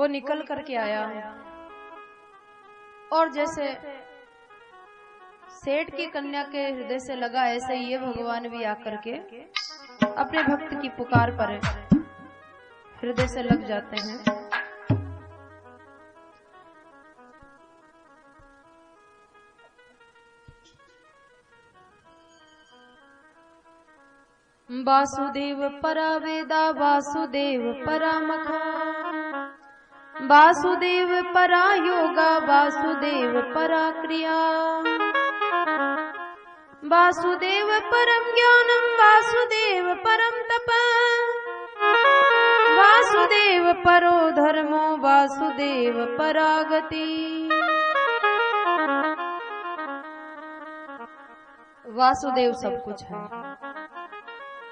वो निकल करके आया और जैसे सेठ की कन्या के हृदय से लगा, ऐसे ये भगवान भी आकर के अपने भक्त की पुकार पर हृदय से लग जाते हैं। वासुदेव परा वेदा वासुदेव परा मखा वासुदेव परा योगा वासुदेव परा क्रिया वासुदेव परम ज्ञानम वासुदेव परम तप वासुदेव परो धर्मो वासुदेव परागति। वासुदेव सब कुछ है।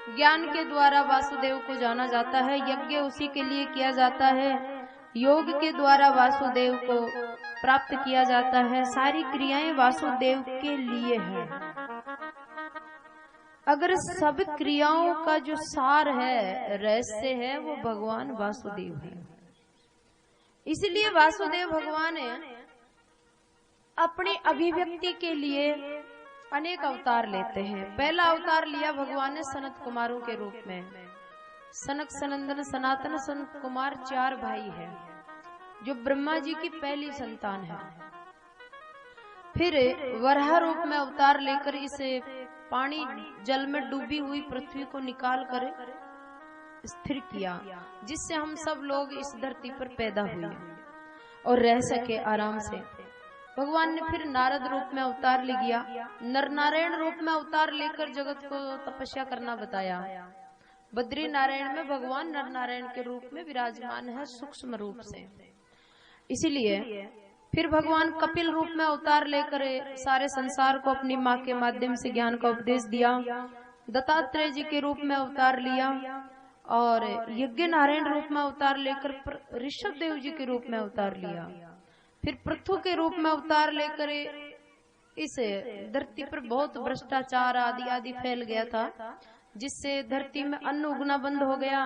ज्ञान के द्वारा वासुदेव को जाना जाता है, यज्ञ उसी के लिए किया जाता है, योग के द्वारा वासुदेव को प्राप्त किया जाता है, सारी क्रियाएं वासुदेव के लिए है। अगर सब क्रियाओं का जो सार है, रहस्य है, वो भगवान वासुदेव है। इसलिए वासुदेव भगवान ने अपनी अभिव्यक्ति के लिए अनेक अवतार लेते हैं। पहला अवतार लिया भगवान ने सनत कुमारों के रूप में। सनक, सनंदन, सनातन, सनत कुमार 4 भाई हैं, जो ब्रह्मा जी की पहली संतान है। फिर वराह रूप में अवतार लेकर इसे पानी जल में डूबी हुई पृथ्वी को निकाल कर स्थिर किया, जिससे हम सब लोग इस धरती पर पैदा हुए और रह सके आराम से। भगवान ने फिर नारद रूप में अवतार ले लिया, नर नारायण रूप में अवतार लेकर जगत को तपस्या करना बताया। बद्री नारायण में भगवान नर नारायण के रूप में विराजमान है, सूक्ष्म रूप से। इसीलिए फिर भगवान कपिल रूप में अवतार लेकर सारे संसार को अपनी माँ के माध्यम से ज्ञान का उपदेश दिया। दत्तात्रेय जी के रूप में अवतार लिया और यज्ञ नारायण रूप में अवतार लेकर ऋषभ देव जी के रूप में अवतार लिया। फिर पृथु के रूप में अवतार लेकर इस धरती पर बहुत भ्रष्टाचार आदि आदि फैल गया था, जिससे धरती में अन्न उगना बंद हो गया,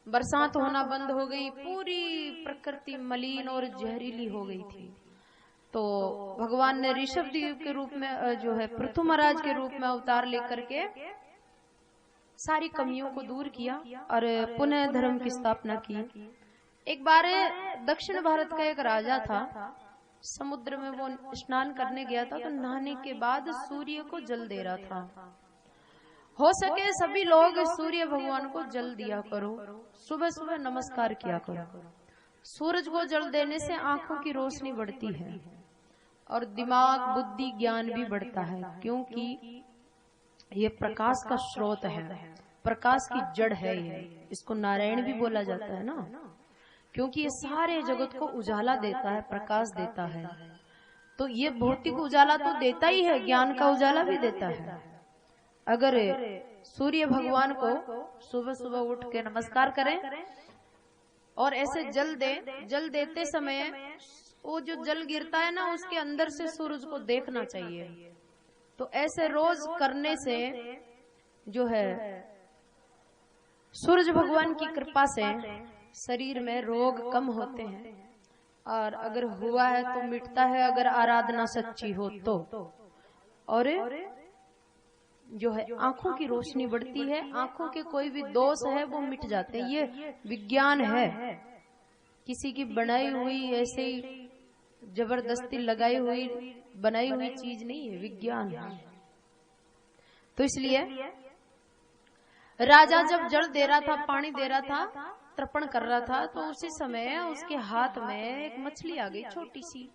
बरसात होना बंद हो गई, पूरी प्रकृति मलिन और जहरीली हो गई थी। तो भगवान ने ऋषभ देव के रूप में जो है पृथु महाराज के रूप में अवतार लेकर के सारी कमियों को दूर किया और पुनः धर्म की स्थापना की। एक बार दक्षिण भारत का एक राजा था, समुद्र में वो स्नान करने गया था, तो नहाने के बाद सूर्य को जल दे रहा था। हो सके सभी लोग सूर्य भगवान को जल दिया करो, सुबह सुबह नमस्कार किया करो। सूरज को जल देने से आंखों की रोशनी बढ़ती है और दिमाग, बुद्धि, ज्ञान भी बढ़ता है, क्योंकि ये प्रकाश का स्रोत है, प्रकाश की जड़ है। ये इसको नारायण भी बोला जाता है ना, क्योंकि ये सारे जगत को उजाला देता है, प्रकाश देता है। तो ये भौतिक उजाला तो देता ही है, ज्ञान का उजाला भी देता है। अगर सूर्य भगवान को सुबह सुबह उठ के नमस्कार करें और ऐसे जल देते समय वो जो जल गिरता है ना, उसके अंदर से सूरज को देखना चाहिए। तो ऐसे रोज करने से जो है सूरज भगवान की कृपा से शरीर में रोग कम होते हैं, और अगर हुआ है तो मिटता है, अगर आराधना सच्ची हो तो। और जो है आंखों की रोशनी बढ़ती है, आंखों के कोई भी दोष है वो मिट जाते हैं। ये विज्ञान है, किसी की बनाई हुई ऐसे ही जबरदस्ती लगाई हुई बनाई हुई चीज नहीं है, विज्ञान है। तो इसलिए राजा जब जल दे रहा था, पानी दे रहा था, तर्पण कर रहा था, तो उसी समय उसके हाथ में एक मछली आ गई, छोटी सी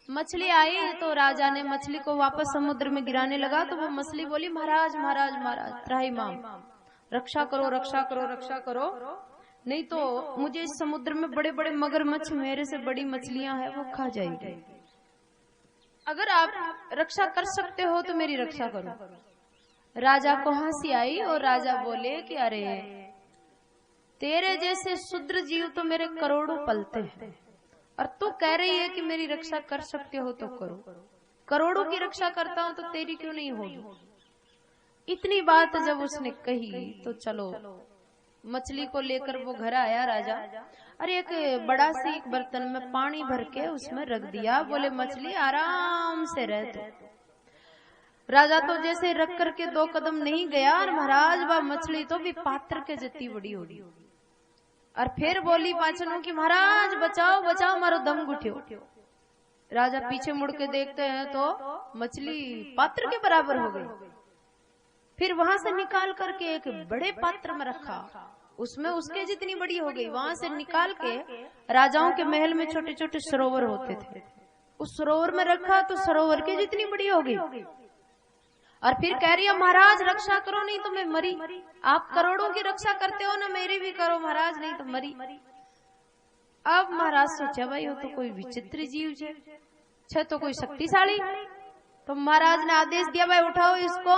मछली आई। तो राजा ने मछली को वापस समुद्र में गिराने लगा, तो वो मछली बोली, महाराज महाराज महाराज, त्राहिमाम, रक्षा करो रक्षा करो रक्षा करो, नहीं तो मुझे इस समुद्र में बड़े बड़े मगरमच्छ, मेरे से बड़ी मछलियां हैं, वो खा जाएगी। अगर आप रक्षा कर सकते हो तो मेरी रक्षा करो। राजा को हंसी आई और राजा बोले कि अरे तेरे जैसे शूद्र जीव तो मेरे करोड़ों पलते हैं, और तू कह रही है कि मेरी रक्षा कर सकते हो तो करो। करोड़ों की रक्षा करता हूं तो तेरी क्यों नहीं होगी। इतनी बात जब उसने कही तो चलो मछली को लेकर वो घर आया राजा, और एक बड़ा सी एक बर्तन में पानी भर के उसमें रख दिया। बोले मछली आराम से रह तू। राजा तो जैसे रख करके 2 कदम नहीं गया और महाराज वह मछली तो भी पात्र के जितनी बड़ी होगी। और फिर बोली पाचनों की महाराज बचाओ बचाओ मारो दम घुटियो। राजा पीछे मुड़ के देखते हैं तो मछली पात्र के बराबर हो गई। फिर वहां से निकाल करके एक बड़े पात्र में रखा, उसमें उसके जितनी बड़ी हो गई। वहां से निकाल के राजाओं के महल में छोटे छोटे सरोवर होते थे, उस सरोवर में रखा तो सरोवर के जितनी बड़ी हो गई। और फिर कह रही है महाराज रक्षा करो नहीं तो मैं मरी। आप करोड़ों की रक्षा करते हो ना, मेरी भी करो महाराज नहीं तो मरी। अब महाराज सोचा भाई वो तो कोई विचित्र जीव है तो कोई शक्तिशाली। तो महाराज ने आदेश दिया भाई उठाओ इसको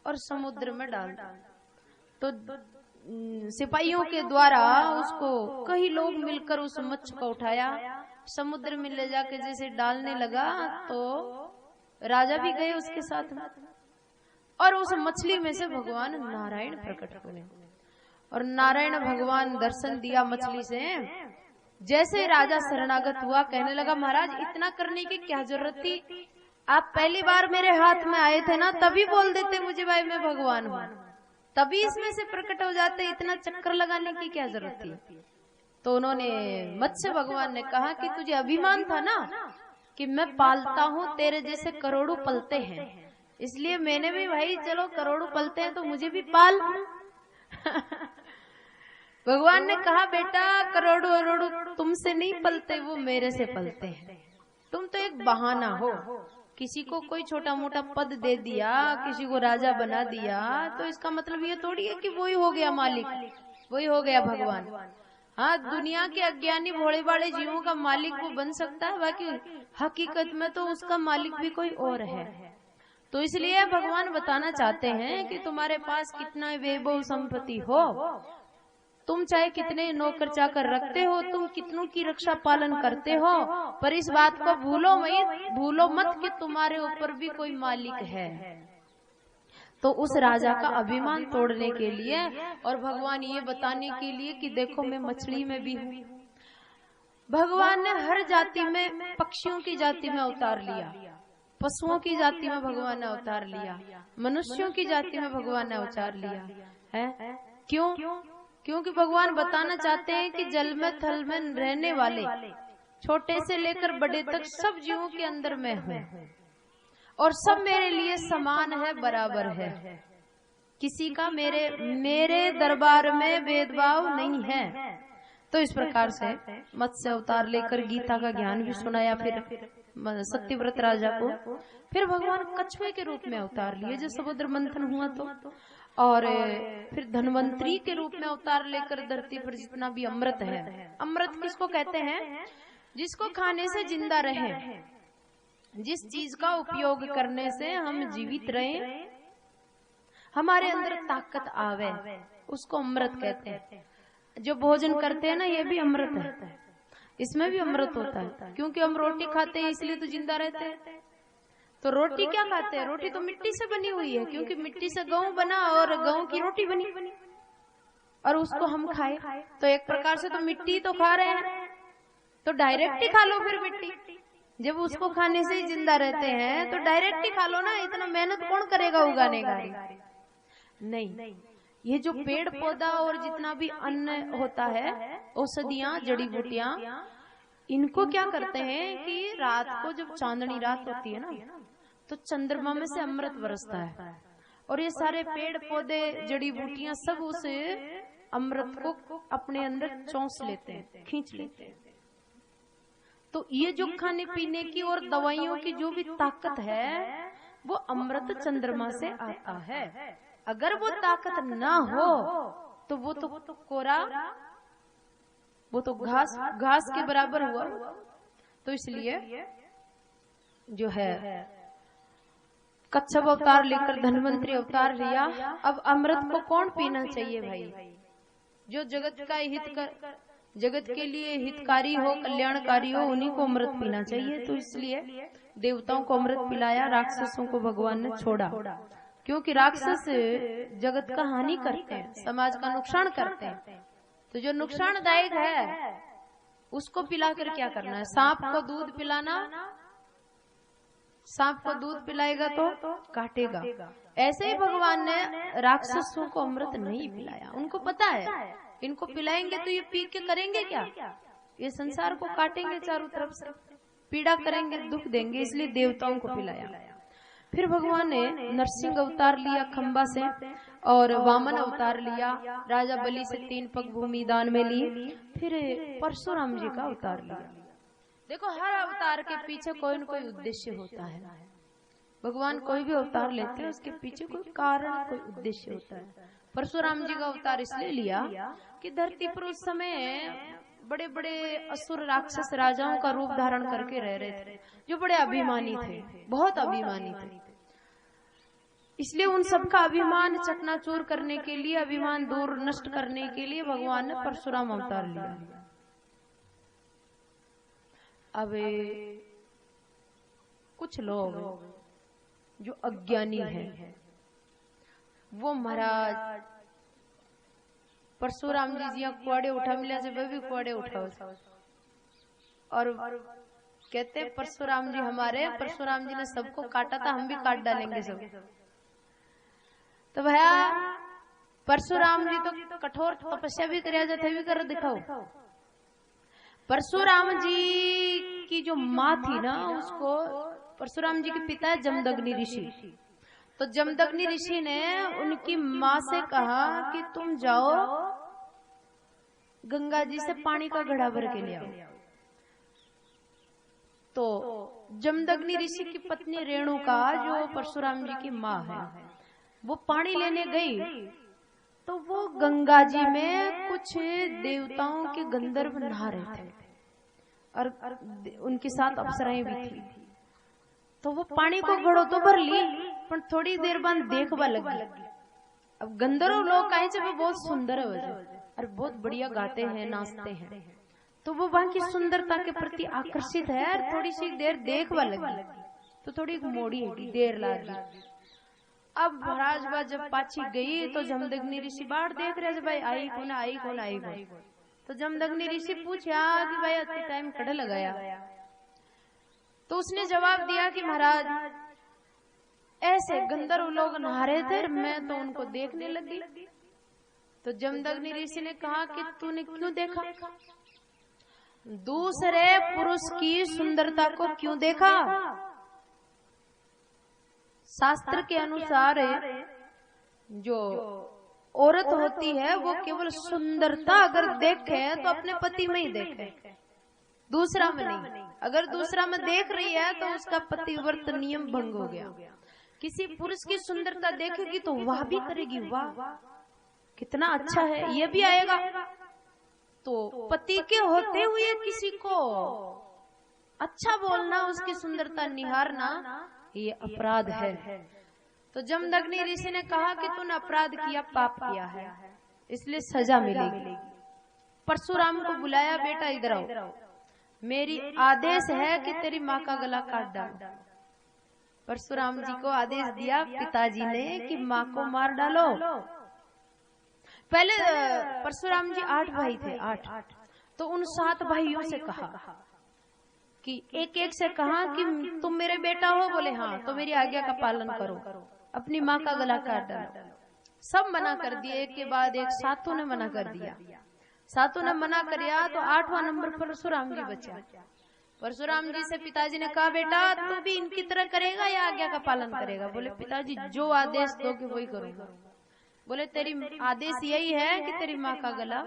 और समुद्र में डाल दो। तो सिपाहियों के द्वारा उसको कई लोग मिलकर उस मच्छी को उठाया, समुद्र में ले जाके जैसे डालने लगा तो राजा भी गए उसके साथ में। और उस मछली में से भगवान नारायण प्रकट हुए और नारायण भगवान दर्शन दिया मछली से। जैसे राजा शरणागत हुआ, कहने लगा महाराज इतना करने की क्या जरूरत थी, आप पहली बार मेरे हाथ में आए थे ना, तभी बोल देते मुझे भाई मैं भगवान हूँ, तभी इसमें से प्रकट हो जाते, इतना चक्कर लगाने की क्या जरूरत थी। तो उन्होंने मत्स्य भगवान ने कहा कि तुझे अभिमान था ना कि मैं पालता हूँ, तेरे जैसे करोड़ों पलते हैं, इसलिए मैंने भी भाई चलो करोड़ों पलते हैं तो मुझे भी पाल। भगवान ने कहा बेटा करोड़ों करोड़ों तुमसे नहीं पलते, वो मेरे से पलते हैं। तुम तो एक बहाना हो, किसी को कोई छोटा मोटा पद दे दिया, किसी को राजा बना दिया, तो इसका मतलब ये थोड़ी है कि वही हो गया मालिक, वही हो गया भगवान। हाँ, दुनिया के अज्ञानी भोले भाले जीवों का मालिक वो बन सकता है, बाकी हकीकत में तो उसका मालिक भी कोई और है। तो इसलिए भगवान बताना चाहते हैं कि तुम्हारे पास कितना वैभव संपत्ति हो, तुम चाहे कितने नौकर चाकर रखते हो, तुम कितनों की रक्षा पालन करते हो, पर इस बात को भूलो मत कि तुम्हारे ऊपर भी कोई मालिक है। तो उस राजा का अभिमान तोड़ने के लिए और भगवान ये बताने के लिए कि देखो मैं मछली में भी हूँ। भगवान ने हर जाति में, पक्षियों की जाति में अवतार लिया, पशुओं की जाति में भगवान ने अवतार लिया, मनुष्यों की जाति में भगवान ने अवतार लिया है। क्यों? क्योंकि भगवान बताना चाहते हैं कि जल में थल में रहने वाले छोटे से लेकर बड़े तक सब जीवों के अंदर मैं हूँ और सब मेरे लिए समान है, बराबर है। किसी का मेरे दरबार में भेदभाव नहीं है। तो इस प्रकार से मत्स्य अवतार लेकर गीता का ज्ञान भी सुनाया फिर सत्यव्रत राजा को। फिर भगवान कछुए के रूप में अवतार लिए जब समुद्र मंथन हुआ तो, और फिर धन्वंतरी के रूप में अवतार लेकर धरती पर जितना भी अमृत है, अमृत किसको कहते हैं? जिसको खाने से जिंदा रहे, जिस चीज का उपयोग करने से हम जीवित रहें, हमारे अंदर ताकत आवे, उसको अमृत कहते हैं। जो भोजन करते हैं ना, ये भी अमृत है, इसमें भी अमृत होता है। क्योंकि हम रोटी खाते हैं इसलिए तो जिंदा रहते हैं। तो रोटी क्या खाते हैं? रोटी तो मिट्टी से बनी हुई है, क्योंकि मिट्टी से गेहूं बना और गेहूं की रोटी बनी और उसको हम खाए, तो एक प्रकार से तो मिट्टी तो खा रहे हैं। तो डायरेक्ट ही खा लो फिर मिट्टी, जब उसको खाने से ही जिंदा रहते हैं तो डायरेक्ट ही खा लो ना, इतना मेहनत कौन करेगा उगाने का? नहीं, ये जो पेड़ पौधा और जितना भी अन्न होता है, औषधियां, जड़ी बूटियां, इनको क्या करते हैं कि रात को जब चांदनी रात होती है ना, तो चंद्रमा में से अमृत बरसता है और ये सारे पेड़ पौधे, जड़ी बूटियां सब उस अमृत को अपने अंदर चौंस लेते हैं, खींच लेते हैं। तो ये जो खाने पीने की और दवाइयों की जो भी ताकत है, वो अमृत चंद्रमा से आता है। अगर वो ताकत ना हो तो वो तो कोरा, वो तो घास के बराबर हुआ। तो इसलिए जो है कच्छप अवतार लेकर धन्वंतरी अवतार लिया। अब अमृत को कौन पीना चाहिए भाई? जो जगत का जगत के लिए हितकारी हो, कल्याणकारी हो, उन्हीं को अमृत पीना चाहिए। तो इसलिए देवताओं को अमृत पिलाया, राक्षसों को भगवान ने छोड़ा, क्योंकि राक्षस जगत का हानि करते हैं, समाज का नुकसान करते हैं। तो जो नुकसानदायक है उसको पिलाकर क्या करना है? सांप को दूध पिलाना, सांप को दूध पिलाएगा तो काटेगा। ऐसे ही भगवान ने राक्षसों को अमृत नहीं पिलाया। उनको पता है इनको पिलाएंगे तो ये पी के करेंगे क्या? ये संसार को काटेंगे, चारों तरफ से पीड़ा करेंगे, दुख देंगे, इसलिए देवताओं को पिलाया। फिर भगवान ने नरसिंह अवतार लिया खंबा से, और वामन अवतार लिया, राजा बलि से 3 पग भूमि दान में ली, फिर परशुराम जी का अवतार लिया। देखो, हर अवतार के पीछे कोई न कोई उद्देश्य होता है। भगवान कोई भी अवतार लेते हैं उसके पीछे कोई कारण, कोई उद्देश्य होता है। परशुराम जी का अवतार इसलिए लिया कि धरती पर उस समय बड़े बड़े असुर राक्षस राजाओं का रूप धारण करके रह रहे थे, जो बड़े अभिमानी थे, बहुत अभिमानी थे। इसलिए उन सबका अभिमान चकनाचूर करने के लिए, अभिमान दूर नष्ट करने के लिए भगवान ने परशुराम अवतार लिया। अब कुछ लोग जो अज्ञानी हैं वो महाराज परशुराम जी कुआड़े उठा मिला से वह भी कुआड़े उठाओ, और कहते परशुराम जी हमारे, परशुराम जी ने सबको काटा था, हम भी काट डालेंगे सब। तो भैया परशुराम जी तो कठोर तपस्या भी कराया जाता है, भी कर दिखाओ। परशुराम जी की जो माँ थी ना, उसको परशुराम जी के पिता जमदग्नि ऋषि, तो जमदग्नि ऋषि ने उनकी माँ से कहा कि तुम जाओ गंगा जी से पानी का घड़ा भर के ले आओ। तो जमदग्नि ऋषि की पत्नी रेणुका, जो परशुराम जी की माँ है, वो पानी लेने गई, तो वो गंगा जी में कुछ देवताओं के गंधर्व नहा रहे थे और उनके साथ अप्सराएं भी थी। तो वो पानी को घड़ो तो भर ली, पर थोड़ी देर बाद देखवा लगी। अब गंधर्व लोग कहे जब वो बहुत सुंदर है और बहुत बढ़िया गाते हैं, नाचते हैं, तो वो वहां की सुंदरता के प्रति आकर्षित है और थोड़ी सी देर देखवा लगी, तो थोड़ी मोड़ी है, देर लगी। अब महाराज जब पाछी गई तो जमदग्नि ऋषि बाहर देख रहे थे, भाई आई कौन, आई कौन, आई कौन। तो जमदग्नि ऋषि पूछा कि भाई इतने टाइम कड़े लगाया? तो उसने जवाब दिया कि महाराज ऐसे गंधर्व लोग नहा रहे थे, मैं तो उनको देखने लगी। तो जमदग्नि ऋषि ने कहा कि तूने क्यों देखा? दूसरे पुरुष की सुंदरता को क्यों देखा? शास्त्र के अनुसार जो औरत होती है वो केवल सुंदरता अगर देखे तो अपने पति में ही देखे, दूसरा में नहीं। अगर दूसरा में देख रही है तो उसका पतिव्रत नियम भंग हो गया। किसी पुरुष की सुंदरता देखेगी तो वह भी करेगी, वाह कितना अच्छा है, ये भी आएगा। तो पति के होते हुए किसी को अच्छा बोलना, उसकी सुंदरता निहारना, ये अपराध है। तो जमदग्नि ऋषि ने कहा कि तूने अपराध किया, पाप किया है, इसलिए सजा मिलेगी। परशुराम को बुलाया, बेटा इधर आओ, मेरी आदेश है कि तेरी माँ का गला काट डालो। परशुराम जी को आदेश दिया पिताजी ने कि माँ को मार डालो। पहले परशुराम जी 8 भाई थे, 8, तो उन 7 भाइयों से कहा कि एक से कहा कि तुम मेरे बेटा हो, बोले हाँ, तो मेरी आज्ञा का पालन करो, अपनी माँ का गला काट डालो। सब मना कर दिए, एक के बाद एक, 7 ने मना कर दिया। 7 ने मना किया तो 8वां नंबर परशुराम जी बचा। परशुराम जी से पिताजी ने कहा, बेटा तू भी इनकी तरह करेगा या आज्ञा का पालन करेगा? बोले पिताजी जो आदेश दोगे वही करूंगा। बोले तेरी आदेश यही है कि तेरी माँ का गला,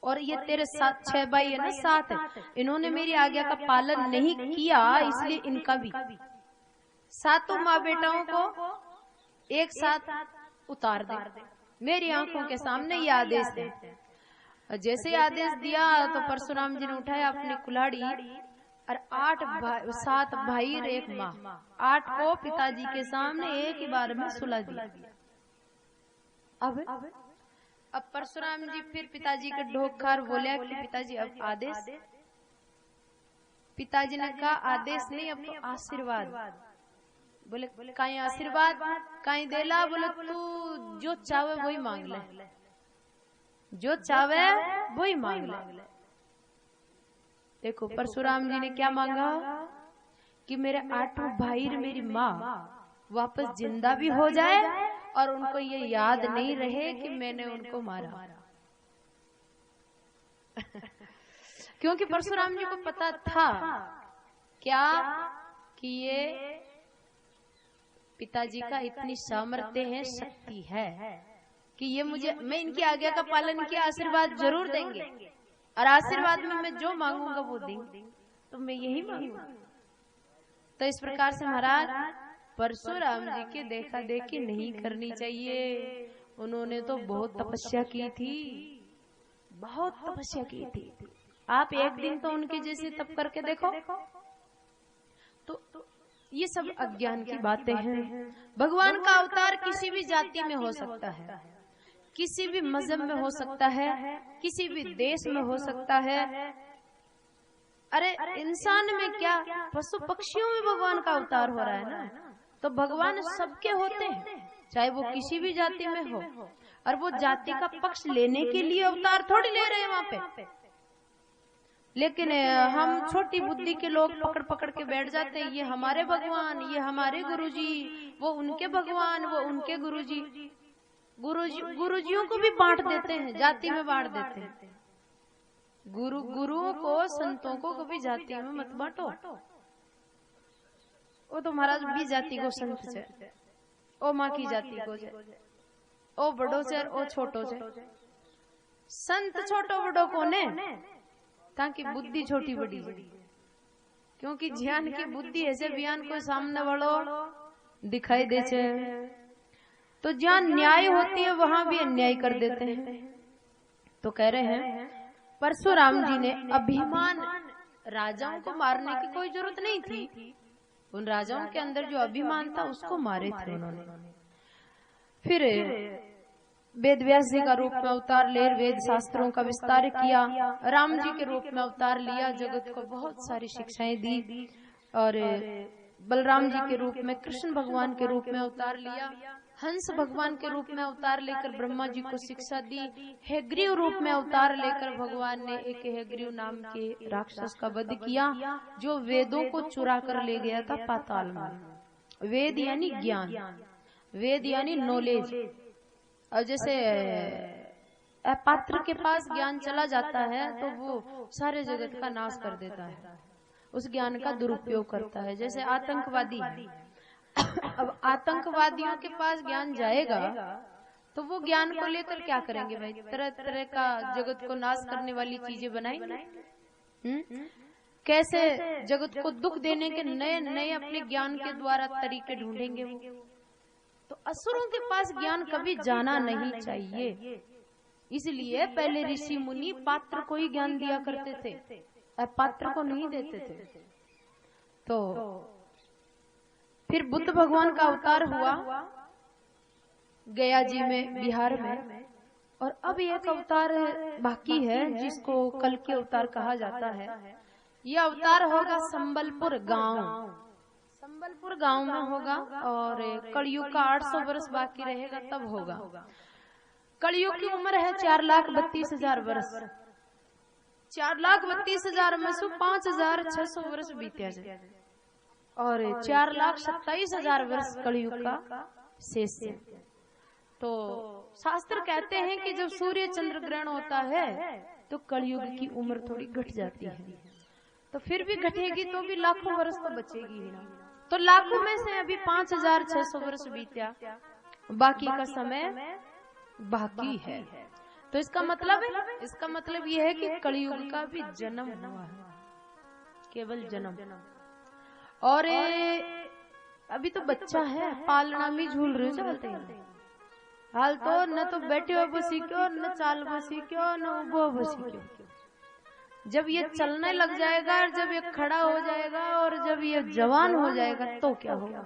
और ये तेरे 6 भाई है ना, 7 है, इन्होंने मेरी आज्ञा का पालन नहीं किया, इसलिए इनका भी 7 माँ बेटाओं को एक साथ उतार दे। मेरी आंखों के सामने ये आदेश है। जैसे ही आदेश दिया तो परशुराम जी ने उठाया अपनी कुल्हाड़ी और 7 भाई और 1 माँ, 8 को पिताजी के सामने एक ही बार में सुला दिया। अब परशुराम जी फिर पिताजी के ढोकर बोले कि पिताजी अब आदेश। पिताजी ने कहा आदेश नहीं, अब तो आशीर्वाद। बोले काई आशीर्वाद, काई देला? बोले तू जो चाहे वही मांग ले। जो चावे वो ही मांग ले। देखो परशुराम जी ने क्या मांगा कि मेरे 8 भाई और मेरी माँ वापस जिंदा भी हो जाए और उनको ये याद नहीं रहे कि मैंने उनको मारा। क्योंकि परशुराम जी को पता था क्या कि ये पिताजी का इतनी सामर्थ्य है, शक्ति है कि ये मैं इनकी आज्ञा का पालन किया आशीर्वाद जरूर देंगे और आशीर्वाद में मैं जो मांगूंगा वो देंगे, तो मैं यही मांगूंगा। तो इस प्रकार से महाराज परशुराम जी के देखा देखी नहीं करनी चाहिए। उन्होंने तो बहुत तपस्या की थी, बहुत तपस्या की थी। आप एक दिन तो उनके जैसे तप करके देखो। तो ये सब अज्ञान की बातें हैं। भगवान का अवतार किसी भी जाति में हो सकता है, किसी भी मजहब में हो सकता है, किसी भी देश में हो सकता है। अरे इंसान में क्या, पशु पक्षियों में भगवान का अवतार हो रहा है ना। तो भगवान सबके होते हैं, चाहे वो किसी भी जाति में हो। और वो जाति का पक्ष लेने के लिए अवतार थोड़ी ले रहे हैं वहां पे। लेकिन हम छोटी बुद्धि के लोग पकड़ पकड़ के बैठ जाते हैं, ये हमारे भगवान, ये हमारे गुरुजी, वो उनके भगवान, वो उनके गुरुजी। गुरुजियों को भी बांट देते हैं, जाति में बांट देते हैं। गुरुओं को, संतों को कभी जाति में मत बांटो। वो तो महाराज भी जाति को संत से, ओ माँ की जाति को जे, ओ बड़ो से ओ छोटो से। संत छोटो बड़ो को ने ताकि बुद्धि छोटी बड़ी है। क्योंकि ज्ञान की बुद्धि ऐसे बयान कोई सामने वालो दिखाई दे छे, तो जहाँ न्याय होती है वहां भी अन्याय कर देते हैं। तो कह रहे हैं परशुराम जी ने अभिमान, राजाओं को मारने की कोई जरूरत नहीं थी। उन राजाओं के अंदर जो अभिमान था उसको मारे थे उन्होंने। फिर वेद व्यास जी का रूप में अवतार ले वेद शास्त्रों का विस्तार किया। राम जी के रूप में अवतार लिया, जगत को बहुत सारी शिक्षाएं दी। और बलराम जी के रूप में, कृष्ण भगवान के रूप में अवतार लिया। हंस भगवान के रूप में अवतार लेकर ब्रह्मा जी को शिक्षा दी। हैग्रीव रूप में अवतार लेकर भगवान ने एक हैग्रीव नाम के राक्षस का वध किया, जो वेदों को चुरा कर ले गया था पाताल में। वेद यानी ज्ञान, वेद यानी नॉलेज। और जैसे अपात्र के पास ज्ञान चला जाता है तो वो सारे जगत का नाश कर देता है, उस ज्ञान का दुरुपयोग करता है। जैसे आतंकवादी है, अब आतंकवादियों के पास ज्ञान जाएगा तो वो ज्ञान को लेकर क्या करेंगे भाई, तरह तरह का जगत को नाश करने वाली चीजें बनाएंगे। कैसे जगत को दुख देने के नए नए अपने ज्ञान के द्वारा तरीके ढूंढेंगे वो। तो असुरों के पास ज्ञान कभी जाना नहीं चाहिए। इसलिए पहले ऋषि मुनि पात्र को ही ज्ञान दिया करते थे, अपात्र को नहीं देते थे। तो फिर बुद्ध भगवान का अवतार हुआ गया जी में, बिहार में। और अब एक अवतार बाकी है जिसको कल के अवतार कहा जाता है। यह अवतार होगा संबलपुर गांव, संबलपुर गांव में होगा। और कलयुग का 800 वर्ष बाकी रहेगा तब होगा। कलयुग की उम्र है 4,32,000 वर्ष। 4,32,000 में से 5,600 वर्ष बीते जाए और 4,27,000 वर्ष कलयुग का शेष है। तो शास्त्र कहते हैं कि जब सूर्य चंद्र ग्रहण होता है तो कलयुग की उम्र थोड़ी घट जाती है। तो फिर भी घटेगी तो भी लाखों वर्ष तो बचेगी ही ना। तो लाखों में से अभी 5,600 वर्ष बीता, बाकी का समय बाकी है। तो इसका मतलब यह है कि कलयुग का भी जन्म हुआ है, केवल जन्म। और अभी तो बच्चा है, पालना में झूल रहे चलते हैं। हाल तो न तो बैठे हो बसी क्यों, न चाल बसी क्यों, न उबो बसी क्यों। जब ये चलने लग जाएगा और जब ये खड़ा हो जाएगा और जब ये जवान हो जाएगा तो क्या होगा।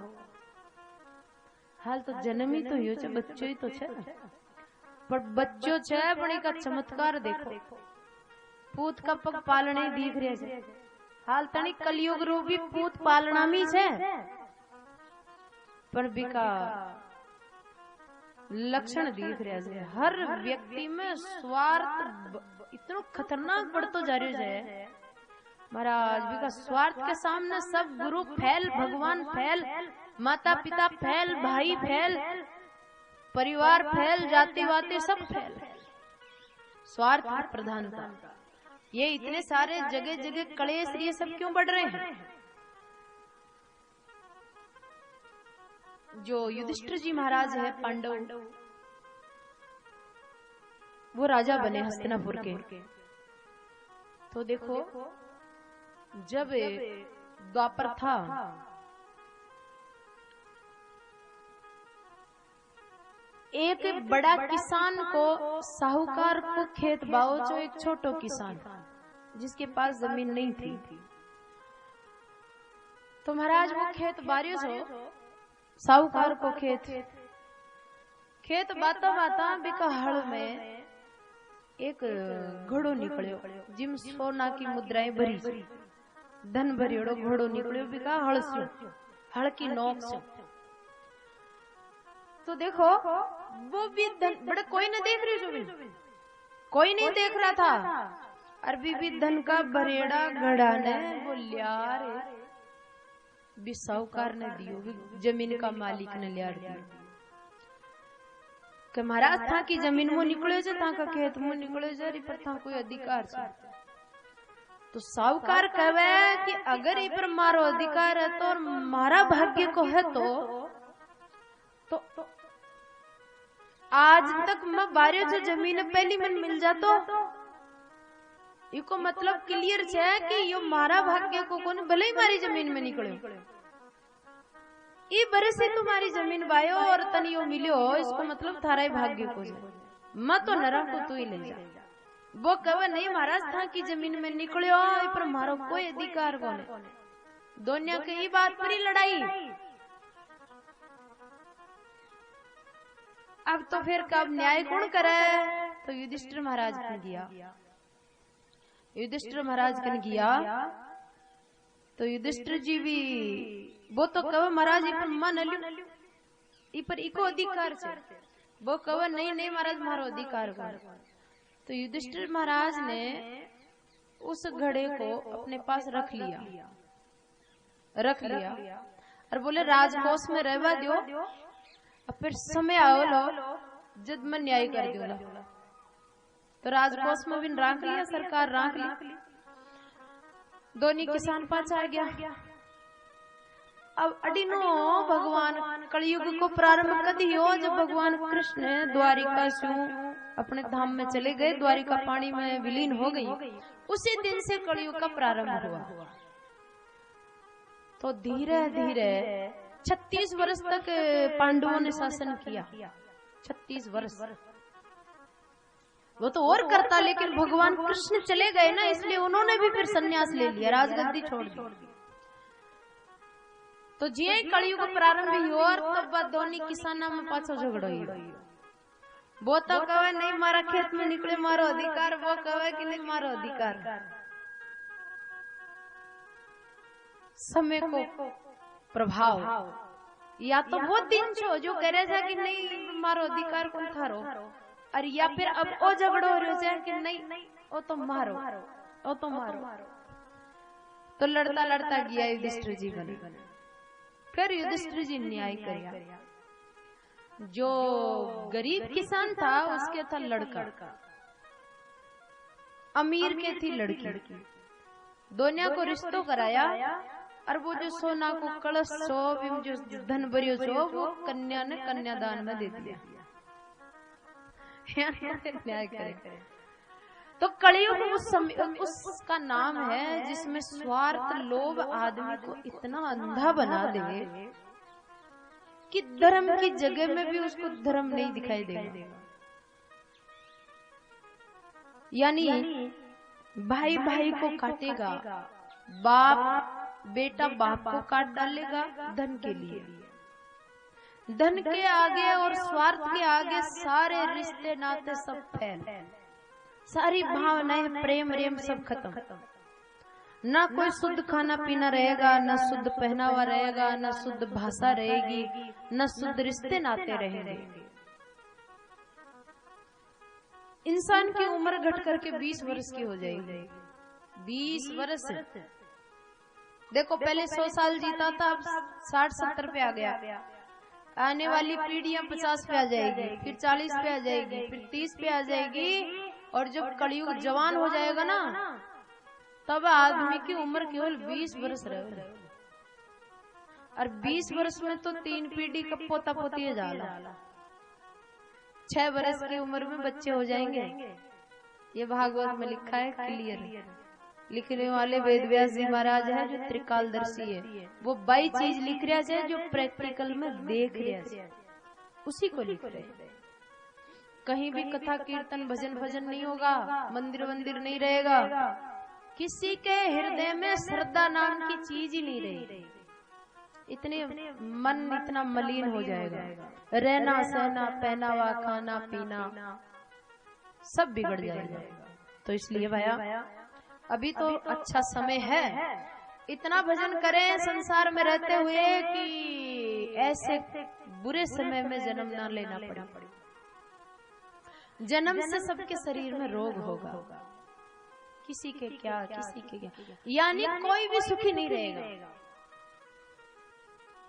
हाल तो जन्म ही तो ही छे, बच्चो ही तो छे। पर बच्चो छे बड़ी का चमत्कार देखो, पूत का पग पालने दिख रहे छे। हाल तनी कलयुग रूपी पूत पालना में छे, पर बिका लक्षण दिख रहा है। हर व्यक्ति में स्वार्थ इतना खतरनाक बढ़तो जा रहा है महाराज भी का। स्वार्थ के सामने सब गुरु फैल, भगवान फैल, माता पिता फैल, भाई फैल, परिवार फैल, जाति वाति सब फैल। स्वार्थ की प्रधानता, ये इतने सारे जगह जगह कलेश ये सब क्यों बढ़ रहे हैं? जो युधिष्ठिर जी महाराज है पांडव, वो राजा बने हस्तिनापुर के। तो देखो जब द्वापर था एक बड़ा किसान को, साहूकार को खेत बाओ, जो एक छोटो किसान जिसके पास जमीन नहीं थी, तो महाराज वो खेत बारियो जो साहूकार को खेत बाता बाता बिका हड़ में एक घोड़ो निकलियो, जिम सोना की मुद्राएं भरी, धन भरियोड़ो घोड़ो निकलियो बिका हड़ से, हड़ की नोक से। तो देखो वो भी धन बड़े, कोई नहीं देख रही, जो कोई नहीं देख रहा था, अरबी भी धन का भरेड़ा घड़ा ने बोलिया रे भी साहूकार ने दियो, भी जमीन का मालिक ने लिया दियो कि महाराज था की जमीन वो निकले जे, था का खेत वो निकले जे, पर था कोई अधिकार से। तो साहूकार कहे कि अगर ये पर मारो अधिकार है तो और मारा भाग्य को है तो आज तक मैं बारे जो जमीन पहली मन मिल जातो, इको मतलब क्लियर है कि यो मारा भाग्य को कौन, भले ही मारी जमीन में निकलो, ये बरे से तुम्हारी जमीन बायो और तनियो मिलियो, इसको मतलब थारा ही भाग्य को जाए, मैं तो नरा को तू ही ले जा। वो कहे नहीं महाराज था की जमीन में निकलियो, पर मारो कोई अधिकार को नहीं। दोनों की ये बात पर ही लड़ाई। अब तो फिर कब न्याय कौन करे? तो युधिष्ठिर महाराज ने किया, युधिष्ठिर महाराज ने किया। तो युधिष्ठिर जी भी वो तो कहे महाराज पर मन ली, पर इको अधिकार से, वो कहे नहीं नहीं महाराज मारो अधिकार कर। तो युधिष्ठिर महाराज ने उस घड़े को अपने पास रख लिया और बोले राजकोष में रहवा दो, और फिर समय आओ लो जब मैं न्याय कर दूंगा। तो राजकोष में भी राख लिया, सरकार राख ली, दोनों किसान पास आ गया। अब अडिनो भगवान कलयुग को प्रारंभ कदी हो, जब भगवान कृष्ण द्वारिका से अपने धाम में चले गए, द्वारिका पानी में विलीन हो गई, उसी दिन से कलयुग का प्रारंभ हुआ। तो धीरे धीरे 36 वर्ष तक पांडवों ने शासन किया, 36 वर्ष। वो तो और करता, लेकिन भगवान कृष्ण चले गए ना, इसलिए उन्होंने भी फिर संन्यास ले लिया, राजगद्दी छोड़ दी। तो जी कलयुग प्रारंभ ही हो, और तब दोनों किसानों में पाछो झगड़ो ही। वो तो कहे नहीं मारा खेत में निकले मारो अधिकार, वो कहे कि नहीं मारो अधिकार। समय को प्रभाव, या तो वो दिन छो जो कह रहे थे कि नहीं मारो अधिकार कौन थारो, और या फिर अब वो झगड़ो हो रहे कि नहीं वो तो मारो, वो तो मारो। तो लड़ता लड़ता गया युधिष्ठिर जी बने। फिर युधिष्ठिर जी न्याय किया। जो गरीब किसान था उसके था लड़का, अमीर के थी लड़की, दोनों को रिश्तों कराया, और वो जो सोना को कलश सो, जो धन भरियो सो, वो कन्या ने कन्यादान में दे दिया। न्याय करे। तो कलयुग उसका नाम है जिसमें स्वार्थ लोभ आदमी को इतना अंधा बना दे कि धर्म की जगह में भी उसको धर्म नहीं दिखाई देगा। यानी भाई भाई को काटेगा, बाप बेटा बाप को काट डालेगा धन के लिए। धन के आगे और स्वार्थ के आगे सारे रिश्ते नाते सब फैल, सारी भावनाएं प्रेम रेम सब खत्म। ना कोई शुद्ध खाना पीना रहेगा, ना शुद्ध पहनावा रहेगा, ना शुद्ध भाषा रहेगी, ना शुद्ध रिश्ते नाते रहेंगे। इंसान की उम्र घट करके 20 वर्ष की हो जाएगी। 20 वर्ष। देखो पहले 100 साल जीता था, अब 60-70 पे आ गया। आने वाली पीढ़ियां 50 पे आ जाएगी, फिर 40 पे आ जाएगी, फिर 30 पे आ जाएगी, और जब कलयुग जवान हो जाएगा ना, तब आदमी की उम्र केवल 20 वर्ष रहेगी। और 20 वर्ष में तो 3 पीढ़ी का पोता पोती जाला। 6 वर्ष की उम्र में बच्चे हो जाएंगे। ये भागवत में लिखा है क्लियर। लिखने वाले वेद व्यास जी महाराज है जो त्रिकालदर्शी है। वो 22 चीज लिख रहा है जो प्रैक्टिकल में देख रहा है, उसी को लिख रहे। कहीं भी कथा कीर्तन भजन भजन नहीं होगा, मंदिर वंदिर नहीं रहेगा, किसी के हृदय में श्रद्धा नाम की चीज ही नहीं रहेगी। इतने मन इतना मलिन हो जाएगा, रहना सहना पहनावा खाना पीना सब बिगड़ जाएगा। तो इसलिए भैया अभी तो अच्छा समय है, इतना भजन करें संसार में रहते हुए कि ऐसे बुरे समय में जन्म ना लेना पड़े। जन्म से सबके शरीर में रोग होगा, किसी के क्या किसी के क्या, यानी कोई भी सुखी नहीं रहेगा।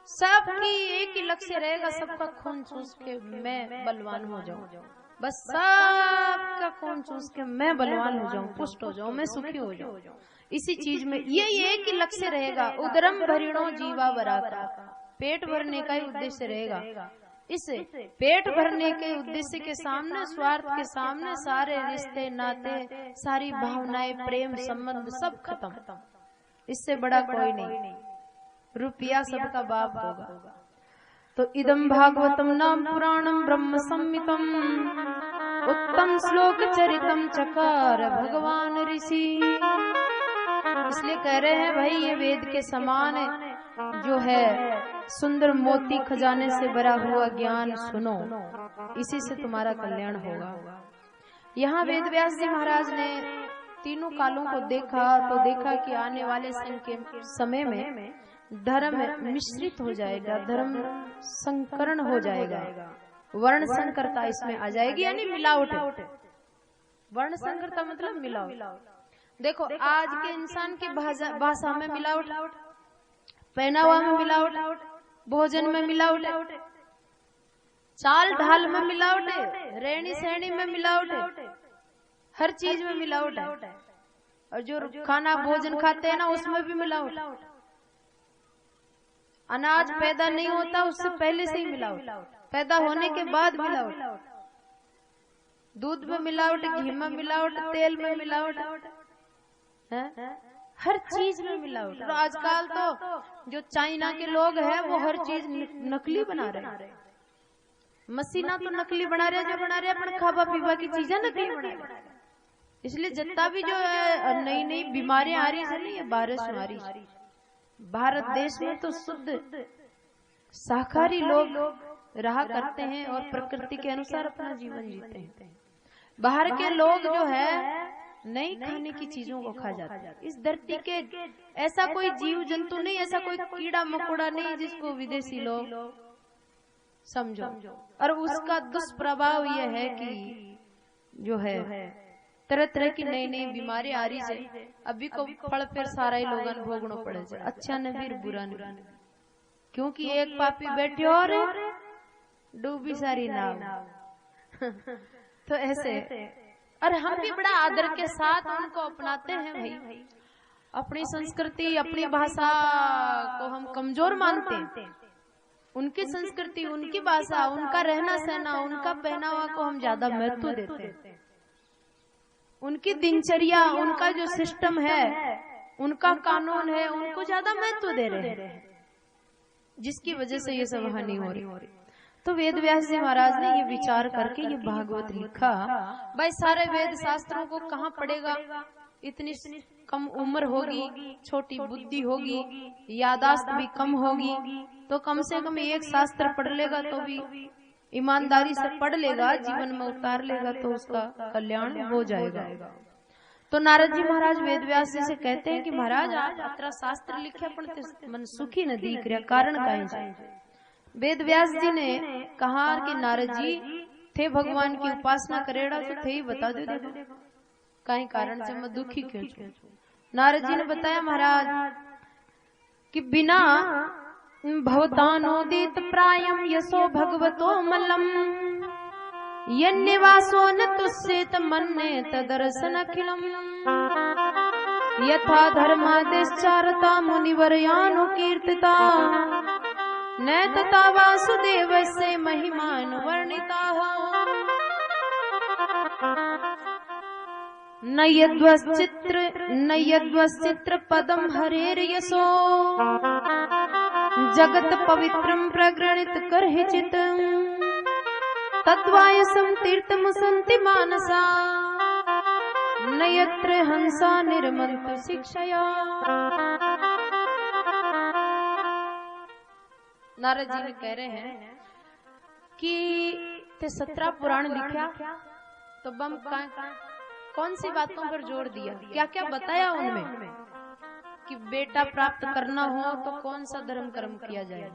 सबकी एक ही लक्ष्य रहेगा, सबका खून चूस के मैं बलवान हो जाऊं, बस सबका खून चूस के मैं बलवान हो जाऊं, पुष्ट हो जाऊं, मैं सुखी हो जाऊं। इसी चीज में ये एक ही लक्ष्य रहेगा। उदरम भरिणो जीवा बराका, पेट भरने का ही उद्देश्य रहेगा। इस पेट भरने के उद्देश्य के सामने, स्वार्थ के सामने सारे रिश्ते नाते, सारी भावनाएं, प्रेम संबंध सब खत्म। इससे बड़ा कोई नहीं, रुपया सबका बाप होगा। तो इदम भागवतम नाम पुराणम ब्रह्म संहितम उत्तम श्लोक चरितम चकार भगवान ऋषि। इसलिए कह रहे हैं भाई ये वेद के समान जो है सुंदर मोती खजाने से भरा हुआ ज्ञान सुनो, इसी से तुम्हारा कल्याण होगा। यहाँ वेद व्यास जी महाराज ने तीनों कालों को देखा तो देखा कि आने वाले समय में धर्म मिश्रित हो जाएगा, धर्म संकरण हो जाएगा, वर्ण संकरता इसमें आ जाएगी, यानी मिलावट। वर्ण संकरता मतलब मिलावट। देखो आज के इंसान की भाषा में मिलावट, पहनावा में मिलावट, भोजन में मिलावट, चाल ढाल में मिलावट, रहनी सहनी में मिलावट, हर चीज में मिलावट है। और जो खाना भोजन खाते हैं ना उसमें भी मिलावट। अनाज पैदा नहीं होता उससे पहले से ही मिलावट, पैदा होने के बाद मिलावट, दूध में मिलावट, घी में मिलावट, तेल में मिलावट, हर चीज में मिलावट। और आजकल तो जो चाइना के लोग हैं वो हर चीज नकली बना रहे। मशीना तो नकली बना रहे, जो बना रहे अपन खावा पीवा की चीजें नकली बना रहे। इसलिए जितना भी जो है नई नई बीमारियां आ रही है, ये बारिश आ रही। भारत देश में तो शुद्ध शाकाहारी लोग रहा करते हैं और प्रकृति के अनुसार अपना जीवन जीते हैं। बाहर के लोग जो है नई खाने की चीजों को खा जाते हैं। इस धरती के ऐसा कोई जीव जंतु नहीं, ऐसा कोई कीड़ा मकोड़ा नहीं जिसको विदेशी लोग समझो। और उसका दुष्प्रभाव यह है कि जो है तरह तरह की नई नई बीमारी आ रही है। अभी को फल फिर सारा ही लोगन भोगना पड़े जाए, अच्छा न फिर बुरा न, क्योंकि एक पापी बैठे और डूबी सारी नाव। तो ऐसे, और हम भी बड़ा आदर के साथ उनको अपनाते हैं भाई। अपनी संस्कृति अपनी भाषा को हम कमजोर मानते हैं, उनकी संस्कृति उनकी भाषा उनका रहना सहना उनका पहनावा को हम ज्यादा महत्व देते हैं। उनकी दिनचर्या उनका जो सिस्टम है उनका कानून है उनको ज्यादा महत्व दे रहे हैं, जिसकी वजह से ये सब हानि हो रही। तो वेद व्यास जी महाराज ने ये विचार करके ये भागवत लिखा। भाई सारे वेद शास्त्रों को कहाँ पढ़ेगा, इतनी कम उम्र होगी, छोटी बुद्धि होगी, यादाश्त भी कम होगी, तो कम से कम एक शास्त्र पढ़ लेगा तो भी ईमानदारी से पढ़ लेगा, जीवन में उतार लेगा तो उसका कल्याण हो जाएगा। तो नारद जी महाराज वेद व्यास जी से कहते हैं कि महाराज आप अत्र शास्त्र लिखे पढ़ते मन सुखी न दिख रहा, कारण कहीं वेद व्यास जी ने कहा कि नारद जी थे भगवान की उपासना करेड़ा तो थे ही बता दो कहीं कारण से मैं दुखी क्यों छू। नारद जी ने बताया महाराज कि बिना भवतानोदित प्रायम यशो भगवतो मलम यन्निवासो न तुस्येत मन्ने तदर्शन अखिलम यथा धर्मादेश्चारता मुनिवर्यानु कीर्तिता न तथा वासुदेवस्य महिमान वर्णिता न यद्वश्चित्र पदम हरेर यशो जगत पवित्रम प्रगृणित करहिचित तद्वायसं तीर्थमुसन्ति मानसा न यत्र हंसा निर्मंतु शिक्षया। नारद जी ने कह रहे हैं कि ते 17 पुराण लिखा तो बम कौन सी बातों पर जोर दिया, क्या क्या बताया उनमें कि बेटा प्राप्त करना हो तो कौन सा धर्म कर्म किया जाए,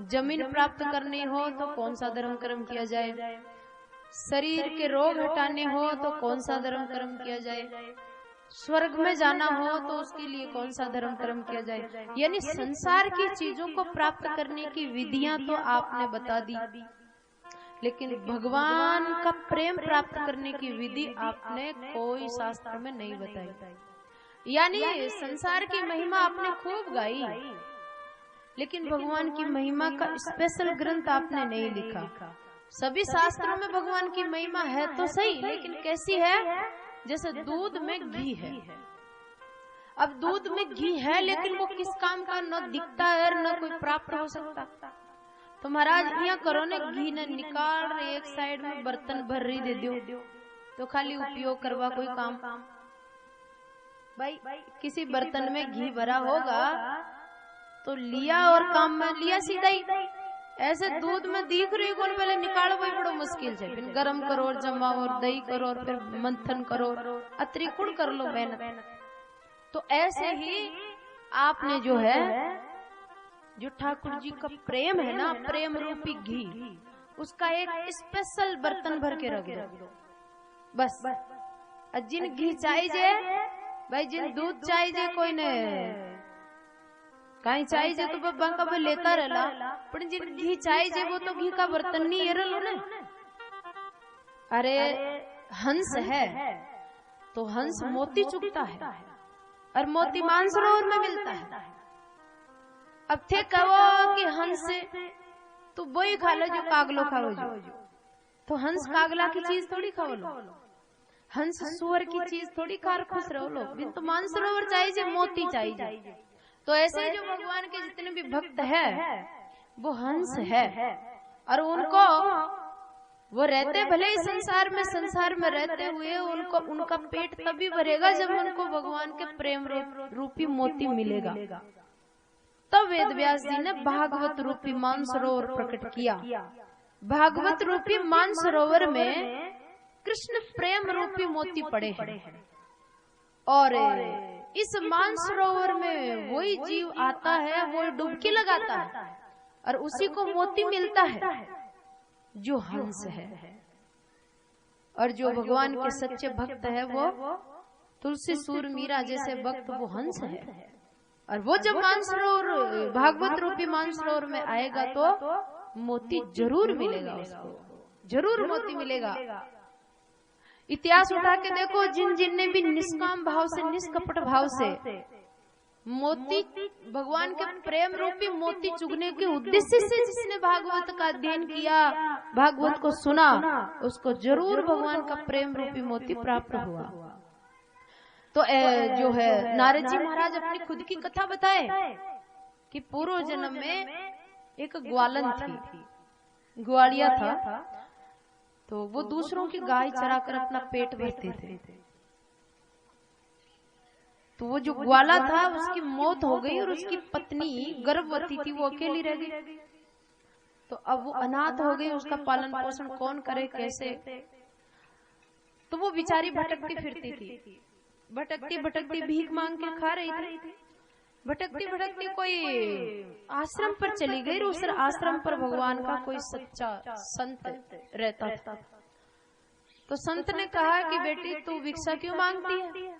जमीन प्राप्त करनी हो तो कौन सा धर्म कर्म किया जाए, शरीर के रोग हटाने हो तो कौन सा धर्म कर्म किया जाए, स्वर्ग में जाना हो तो उसके लिए कौन सा धर्म कर्म किया जाए। यानी संसार की चीजों को प्राप्त करने की विधियां तो आपने बता दी, लेकिन भगवान का प्रेम प्राप्त करने की विधि आपने कोई शास्त्र में नहीं बताई। यानी संसार की महिमा आपने खूब गाई, लेकिन भगवान की महिमा का स्पेशल ग्रंथ आपने नहीं लिखा। सभी शास्त्रों में भगवान की महिमा है तो सही, लेकिन कैसी है, जैसे दूध में घी है। अब दूध में घी है लेकिन वो किस काम का न दिखता है न कोई प्राप्त हो सकता। तो महाराज यहाँ करो ने घी ने निकाल एक साइड में बर्तन भर रही दे दो तो खाली उपयोग करवा कोई काम। भाई किसी बर्तन में घी भरा होगा तो लिया और काम में लिया सीधा ही। ऐसे दूध में दिख रही कौन पहले निकालो वही बड़ो मुश्किल है, फिर गरम करो और जमाओ और दही करो और फिर मंथन करो अत्रिकुण कर लो मेहनत। तो ऐसे ही आपने जो है जो ठाकुर जी का प्रेम है ना, प्रेम रूपी घी, उसका एक स्पेशल बर्तन भर के रख दो बस। जिन घी चाहिए भाई, जिन दूध चाहिए कोई ने कहीं चाहिए तो बाबा का लेता रहला, पर जिन घी चाहिए वो तो घी का बर्तन नहीं ये रलो ने। अरे हंस है तो हंस मोती चुगता है और मोती मानसरोवर में मिलता है। अब थे कहो कि हंस तो वही खा लो जो कागलो खाओ जो, तो हंस कागला की चीज थोड़ी खाओ लो, हंस सुअर की चीज थोड़ी खार खुश रहो लो। बिन तो मानसरोवर चाहिए मोती चाहिए। तो ऐसे जो भगवान के जितने भी भक्त है वो हंस है, और उनको वो रहते भले ही संसार में रहते हुए उनको उनका पेट तभी भरेगा जब उनको भगवान के प्रेम रूपी मोती मिलेगा। तब वेद व्यास जी ने भागवत रूपी मानसरोवर प्रकट किया। भागवत रूपी मानसरोवर में कृष्ण प्रेम रूपी मोती पड़े हैं, और इस मानसरोवर में वही जीव आता है, वो डुबकी लगाता है और उसी को मोती मिलता है जो हंस है। और जो भगवान के सच्चे भक्त है वो तुलसी सूर मीरा जैसे भक्त वो हंस है। और वो जब मानसरोवर भागवत रूपी मानसरोवर में आएगा तो मोती जरूर मिलेगा, उसको जरूर मोती मिलेगा। इतिहास उठा के देखो, जिन जिन ने भी निष्काम भाव से निष्कपट भाव से मोती भगवान के प्रेम रूपी मोती चुगने के उद्देश्य से जिसने भागवत का अध्ययन किया, भागवत को सुना, उसको जरूर भगवान का प्रेम रूपी मोती प्राप्त हुआ। तो जो है नारद जी महाराज अपनी खुद की कथा बताए कि पूर्व जन्म में एक ग्वालन थी, ग्वालिया था, तो वो दूसरों की गाय चराकर अपना पेट भरते थे। तो वो जो ग्वाला था उसकी मौत हो गई और उसकी पत्नी गर्भवती थी, वो अकेली रह गई। तो अब वो अनाथ हो गई, उसका पालन पोषण कौन करे कैसे। तो वो बेचारी भटकती फिरती थी, भटकती भटकती भीख मांग के खा रही थी। भटकती भटकती कोई आश्रम पर चली गई। उस आश्रम पर भगवान का कोई सच्चा संत रहता था। तो संत ने कहा कि बेटी तू भिक्षा क्यों मांगती है,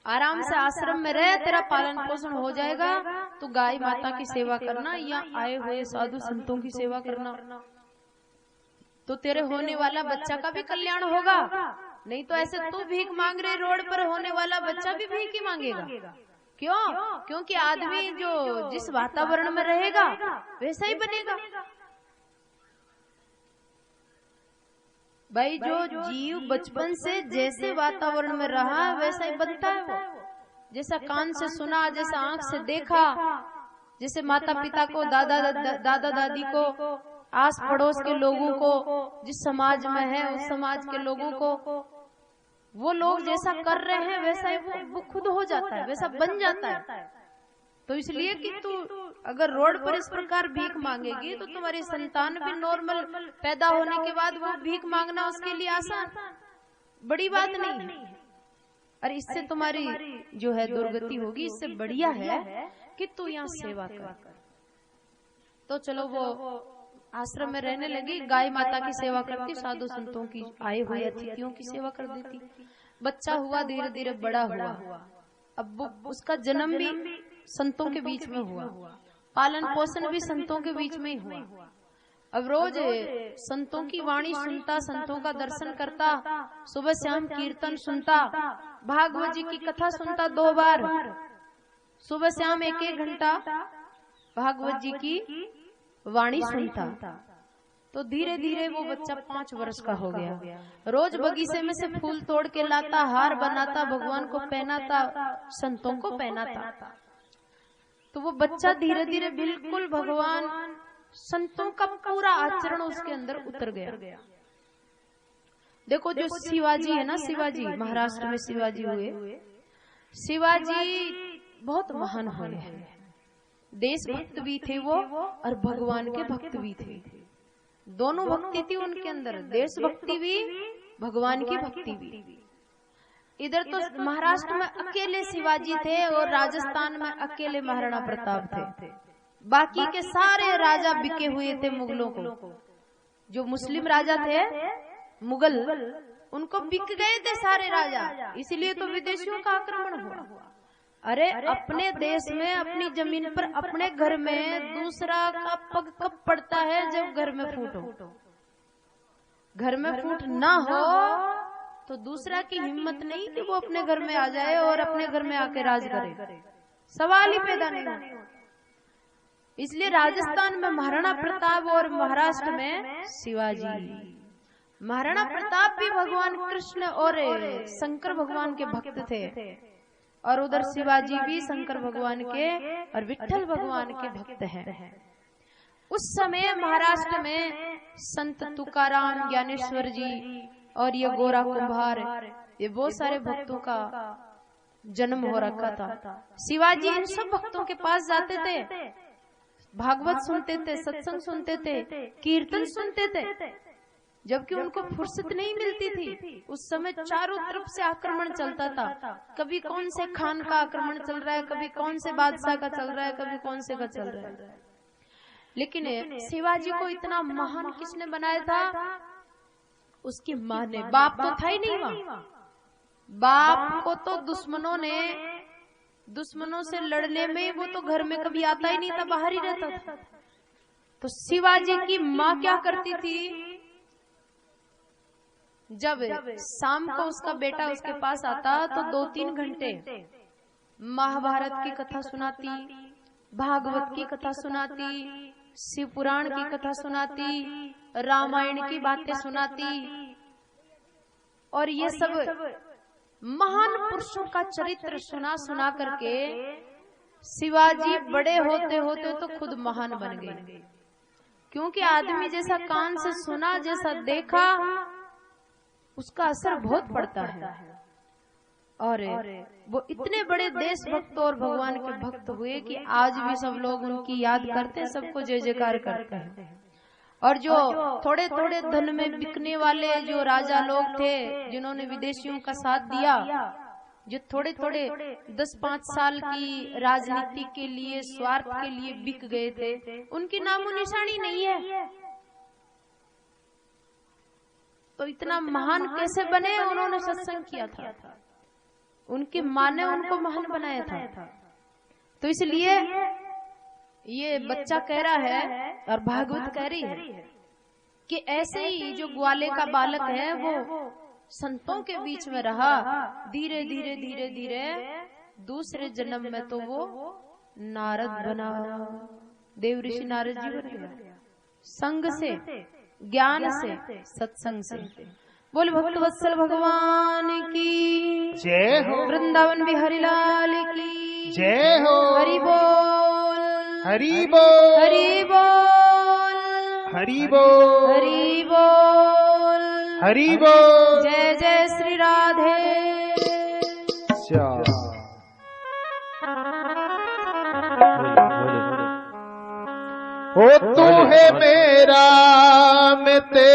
आराम से आश्रम में रह, तेरा पालन पोषण हो जाएगा, तू गाय माता की सेवा करना या आए हुए साधु संतों की सेवा करना, तो तेरे होने वाला बच्चा का भी कल्याण होगा। नहीं तो ऐसे तू भीख मांग रहे, रोड पर होने वाला बच्चा भी भीख ही मांगेगा। क्यों? क्योंकि आदमी जो जिस वातावरण में रहेगा वैसा ही बनेगा। भाई जो जीव बचपन से जैसे वातावरण में रहा वैसा ही बनता है वो। जैसा कान से सुना, जैसा आंख से देखा, जैसे माता पिता को, दादा दादी को, आस पड़ोस के लोगों को, जिस समाज में है उस समाज के लोगों को, वो लोग जैसा कर रहे हैं वैसा ही वो खुद हो जाता है, वैसा बन जाता है। तो इसलिए कि तू अगर रोड पर इस प्रकार भीख मांगेगी तो तुम्हारी संतान भी नॉर्मल पैदा होने के बाद वो भीख मांगना उसके लिए आसान, बड़ी बात नहीं है। और इससे तुम्हारी जो है दुर्गति होगी। इससे बढ़िया है कि तू यहाँ सेवा कर। तो चलो वो आश्रम में रहने लगी, गाय माता की सेवा करती, साधु संतों की, आए हुए अतिथियों की सेवा कर देती। बच्चा हुआ, धीरे धीरे बड़ा हुआ। अब उसका जन्म भी संतों के बीच में हुआ, पालन पोषण भी संतों के बीच में ही हुआ। अब रोज संतों की वाणी सुनता, संतों का दर्शन करता, सुबह शाम कीर्तन सुनता, भागवत जी की कथा सुनता 2 बार, सुबह शाम 1-1 घंटा भागवत जी की वाणी सुनता। तो धीरे धीरे वो बच्चा 5 वर्ष का हो गया। रोज बगीचे में से फूल तोड़ के लाता, हार बनाता, भगवान को पहनाता, संतों को पहनाता। तो वो बच्चा धीरे धीरे बिल्कुल भगवान संतों का पूरा आचरण उसके अंदर उतर गया। देखो जो शिवाजी है ना, शिवाजी महाराष्ट्र में शिवाजी हुए, शिवाजी बहुत महान हुए हैं। देशभक्त भी थे वो और भगवान के भक्त भी थे। दोनों भक्ति थी उनके अंदर, देशभक्ति भी, भगवान की भक्ति भी। इधर तो महाराष्ट्र में अकेले शिवाजी थे और राजस्थान में अकेले महाराणा प्रताप थे। बाकी के सारे राजा बिके हुए थे मुगलों को। जो मुस्लिम राजा थे मुगल, उनको बिक गए थे सारे राजा, इसलिए तो विदेशियों का आक्रमण हुआ। अरे अपने देश में, अपनी जमीन पर, अपने घर में दूसरा का पग कब पड़ता है? जब घर में फूट हो। घर में फूट ना हो तो दूसरा की हिम्मत नहीं कि वो अपने घर में आ जाए और अपने घर में आके राज करे, सवाल ही पैदा नहीं हो। इसलिए राजस्थान में महाराणा प्रताप और महाराष्ट्र में शिवाजी। महाराणा प्रताप भी भगवान कृष्ण और शंकर भगवान के भक्त थे, और उधर शिवाजी भी शंकर भगवान के और विठ्ठल भगवान के भक्त हैं। उस समय महाराष्ट्र में संत तुकाराम, ज्ञानेश्वर जी और ये गोरा कुंभार, ये बहुत सारे भक्तों का जन्म हो रखा था। शिवाजी इन सब भक्तों के पास जाते थे, भागवत सुनते थे, सत्संग सुनते थे, कीर्तन सुनते थे, जबकि उनको फुर्सत नहीं मिलती थी। उस समय चारों तरफ से आक्रमण चलता था। कभी कौन से खान का आक्रमण चल रहा है, कभी कौन से बादशाह का चल रहा है, कभी कौन से का चल रहा है। लेकिन शिवाजी को इतना महान किसने बनाया था? उसकी माँ ने। बाप तो था ही नहीं वहाँ। बाप को तो दुश्मनों से लड़ने में वो तो घर में कभी आता ही नहीं था, बाहर ही रहता था। तो शिवाजी की माँ क्या करती थी? जब शाम को उसका बेटा उसके पास आता तो 2-3 घंटे महाभारत की कथा सुनाती, भागवत की कथा सुनाती, शिव पुराण की कथा सुनाती, रामायण की बातें सुनाती, और ये सब महान पुरुषों का चरित्र सुना करके शिवाजी बड़े होते होते तो खुद महान बन गए। क्योंकि आदमी जैसा कान से सुना, जैसा देखा, उसका असर बहुत पड़ता है। और वो इतने बड़े देशभक्त और भगवान के भक्त हुए कि आज भी सब लोग उनकी याद करते हैं, सबको जय जयकार करते हैं। और जो थोड़े थोड़े धन में बिकने वाले जो राजा लोग थे, जिन्होंने विदेशियों का साथ दिया, जो थोड़े थोड़े 10-5 साल की राजनीति के लिए, स्वार्थ के लिए बिक गए थे, उनकी नामो निशानी नहीं है। तो इतना महान कैसे बने? उन्होंने सत्संग किया था, उनकी माँ ने उनको महान बनाया था। तो इसलिए ये बच्चा कह रहा है और भागवत कह रही है कि ऐसे ही जो ग्वाले का बालक है वो संतों के बीच में रहा, धीरे धीरे धीरे धीरे दूसरे जन्म में तो वो नारद बना, देव ऋषि नारद जी बन गया, संग से, ज्ञान से, सत्संग से। बोल भक्त वत्सल भगवान की जय हो, वृंदावन बिहारी लाल की जय हो। हरि बोल, हरि बोल, हरि बोल, हरि बोल, हरि बोल, हरि बोल। जय जय श्री राधे। ओ तू है मेरा, मैं तेरा।